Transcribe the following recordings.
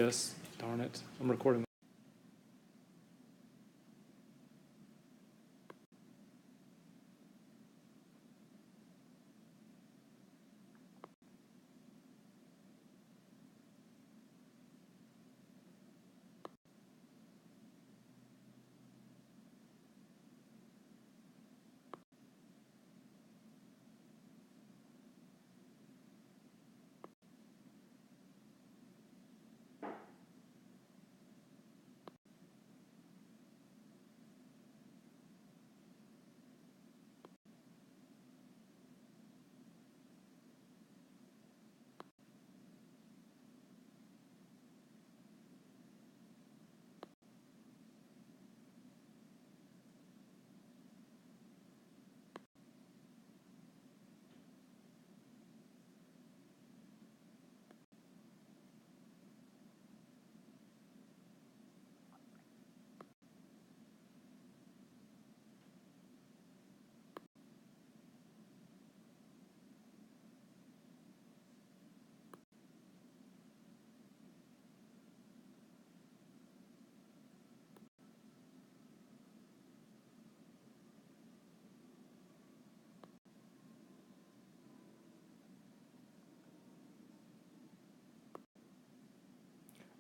Yes, darn it. I'm recording.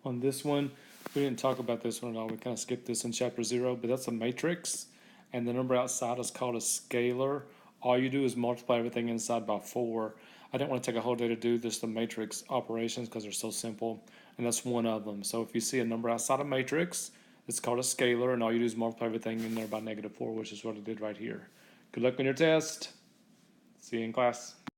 On this one, we didn't talk about this one at all. We kind of skipped this in chapter 0, but that's a matrix, and the number outside is called a scalar. All you do is multiply everything inside by 4. I didn't want to take a whole day to do this, the matrix operations, because they're so simple, and that's one of them. So if you see a number outside a matrix, it's called a scalar, and all you do is multiply everything in there by -4, which is what I did right here. Good luck on your test. See you in class.